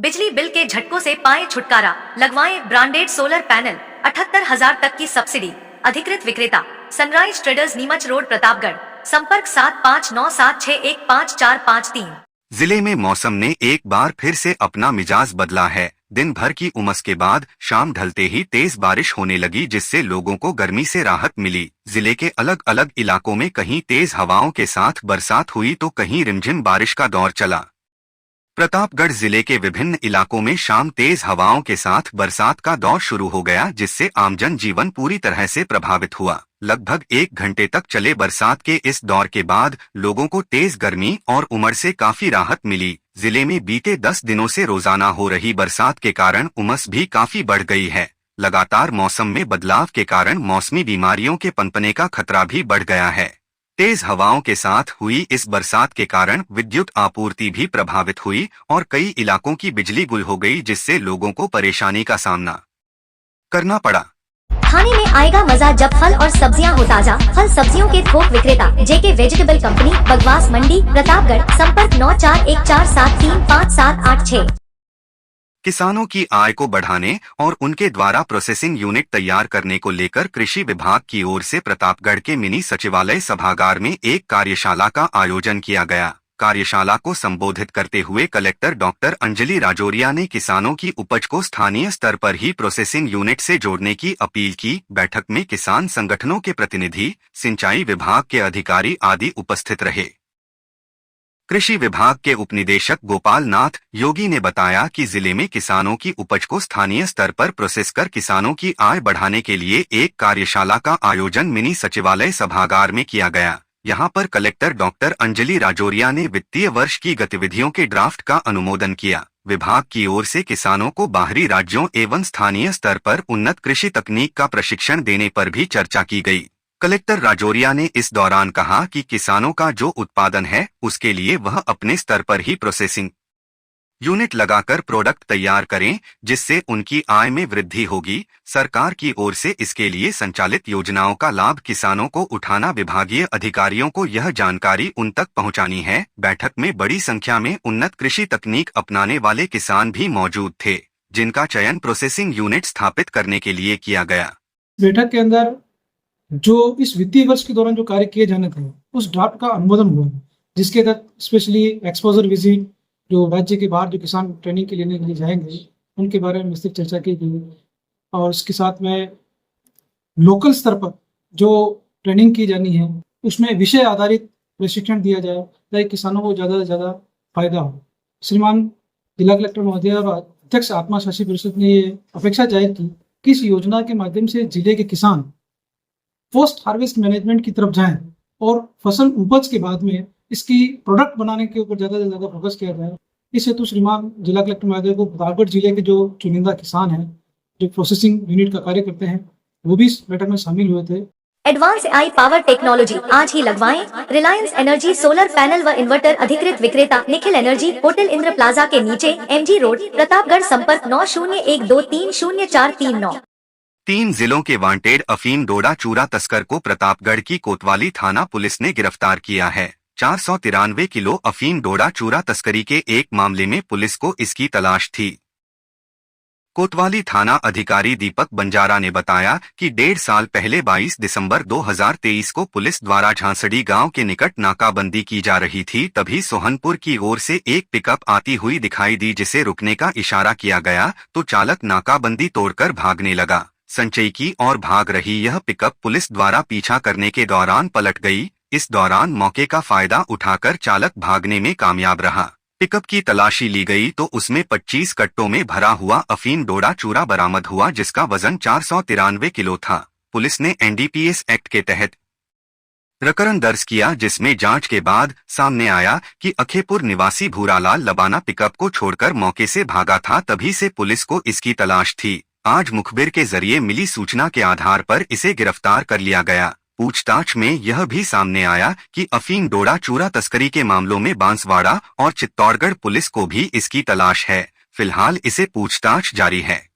बिजली बिल के झटकों से पाएं छुटकारा, लगवाएं ब्रांडेड सोलर पैनल, 78,000 तक की सब्सिडी। अधिकृत विक्रेता sunrise traders, Neemuch road, Pratapgarh. संपर्क 7597615453। जिले में मौसम ने एक बार फिर से अपना मिजाज बदला है। दिन भर की उमस के बाद शाम ढलते ही तेज बारिश होने लगी, जिससे लोगों को गर्मी से राहत मिली। जिले के अलग अलग इलाकों में कहीं तेज हवाओं के साथ बरसात हुई तो कहीं रिमझिम बारिश का दौर चला। प्रतापगढ़ जिले के विभिन्न इलाकों में शाम तेज हवाओं के साथ बरसात का दौर शुरू हो गया, जिससे आमजन जीवन पूरी तरह से प्रभावित हुआ। लगभग 1 घंटे तक चले बरसात के इस दौर के बाद लोगों को तेज गर्मी और उमस से काफी राहत मिली। जिले में बीते 10 दिनों से रोजाना हो रही बरसात के कारण उमस भी काफी बढ़ गई है। लगातार मौसम में बदलाव के कारण मौसमी बीमारियों के पनपने का खतरा भी बढ़ गया है। तेज हवाओं के साथ हुई इस बरसात के कारण विद्युत आपूर्ति भी प्रभावित हुई और कई इलाकों की बिजली गुल हो गई, जिससे लोगों को परेशानी का सामना करना पड़ा। खाने में आएगा मजा जब फल और सब्जियां हो ताजा। फल सब्जियों के थोक विक्रेता जेके वेजिटेबल कंपनी, बगवास मंडी, प्रतापगढ़। संपर्क 9414735786। किसानों की आय को बढ़ाने और उनके द्वारा प्रोसेसिंग यूनिट तैयार करने को लेकर कृषि विभाग की ओर से प्रतापगढ़ के मिनी सचिवालय सभागार में एक कार्यशाला का आयोजन किया गया। कार्यशाला को संबोधित करते हुए कलेक्टर डॉक्टर अंजलि राजौरिया ने किसानों की उपज को स्थानीय स्तर पर ही प्रोसेसिंग यूनिट से जोड़ने की अपील की। बैठक में किसान संगठनों के प्रतिनिधि, सिंचाई विभाग के अधिकारी आदि उपस्थित रहे। कृषि विभाग के उपनिदेशक गोपाल नाथ योगी ने बताया कि जिले में किसानों की उपज को स्थानीय स्तर पर प्रोसेस कर किसानों की आय बढ़ाने के लिए एक कार्यशाला का आयोजन मिनी सचिवालय सभागार में किया गया। यहां पर कलेक्टर डॉक्टर अंजलि राजौरिया ने वित्तीय वर्ष की गतिविधियों के ड्राफ्ट का अनुमोदन किया। विभाग की ओर से किसानों को बाहरी राज्यों एवं स्थानीय स्तर पर उन्नत कृषि तकनीक का प्रशिक्षण देने पर भी चर्चा की गई। कलेक्टर राजौरिया ने इस दौरान कहा कि किसानों का जो उत्पादन है उसके लिए वह अपने स्तर पर ही प्रोसेसिंग यूनिट लगाकर प्रोडक्ट तैयार करें, जिससे उनकी आय में वृद्धि होगी। सरकार की ओर से इसके लिए संचालित योजनाओं का लाभ किसानों को उठाना, विभागीय अधिकारियों को यह जानकारी उन तक पहुंचानी है। बैठक में बड़ी संख्या में उन्नत कृषि तकनीक अपनाने वाले किसान भी मौजूद थे, जिनका चयन प्रोसेसिंग यूनिट स्थापित करने के लिए किया गया। बैठक के अंदर जो इस वित्तीय वर्ष के दौरान जो कार्य किए जाने थे उस ड्राफ्ट का अनुमोदन हुआ, जिसके तहत स्पेशली एक्सपोजर विजिट, जो राज्य के बाहर जो किसान ट्रेनिंग के लिए जाएंगे उनके बारे में विस्तृत चर्चा की गई। और इसके साथ में लोकल स्तर पर जो ट्रेनिंग की जानी है उसमें विषय आधारित प्रशिक्षण दिया जाए ताकि किसानों को ज़्यादा से ज़्यादा फायदा हो। श्रीमान जिला कलेक्टर महोदय और अध्यक्ष आत्मा शासी परिषद ने ये अपेक्षा जाहिर की कि इस योजना के माध्यम से जिले के किसान पोस्ट हार्वेस्ट मैनेजमेंट की तरफ जाएं और फसल उपज के बाद में इसकी प्रोडक्ट बनाने के ऊपर ज़्यादा से ज़्यादा फोकस किया जाए। इस हेतु श्रीमान जिला कलेक्टर महोदय को प्रतापगढ़ जिले के जो चुनिंदा किसान हैं जो प्रोसेसिंग यूनिट का कार्य करते हैं वो भी इस बैठक में शामिल हुए थे। एडवांस आई पावर टेक्नोलॉजी आज ही लगवाएं। रिलायंस एनर्जी सोलर पैनल व इन्वर्टर। अधिकृत विक्रेता Nikhil energy, hotel Indra plaza के नीचे, MG रोड, प्रतापगढ़। संपर्क 9012304339। 3 जिलों के वांटेड अफीम डोडा चूरा तस्कर को प्रतापगढ़ की कोतवाली थाना पुलिस ने गिरफ्तार किया है। 493 किलो अफीम डोडा चूरा तस्करी के एक मामले में पुलिस को इसकी तलाश थी। कोतवाली थाना अधिकारी दीपक बंजारा ने बताया कि 1.5 साल पहले 22 दिसंबर 2023 को पुलिस द्वारा झांसड़ी गांव के निकट नाकाबंदी की जा रही थी। तभी सोहनपुर की ओर से एक पिकअप आती हुई दिखाई दी, जिसे रुकने का इशारा किया गया तो चालक नाकाबंदी तोड़कर भागने लगा। संचयी की और भाग रही यह पिकअप पुलिस द्वारा पीछा करने के दौरान पलट गई। इस दौरान मौके का फायदा उठाकर चालक भागने में कामयाब रहा। पिकअप की तलाशी ली गई तो उसमें 25 कट्टों में भरा हुआ अफीम डोडा चूरा बरामद हुआ, जिसका वजन 493 किलो था। पुलिस ने NDPS एक्ट के तहत प्रकरण दर्ज किया, जिसमें जांच के बाद सामने आया कि अखेपुर निवासी भूरालाल लबाना पिकअप को छोड़कर मौके से भागा था। तभी से पुलिस को इसकी तलाश थी। आज मुखबिर के जरिए मिली सूचना के आधार पर इसे गिरफ्तार कर लिया गया। पूछताछ में यह भी सामने आया कि अफीम डोडा चूरा तस्करी के मामलों में बांसवाड़ा और चित्तौड़गढ़ पुलिस को भी इसकी तलाश है। फिलहाल इसे पूछताछ जारी है।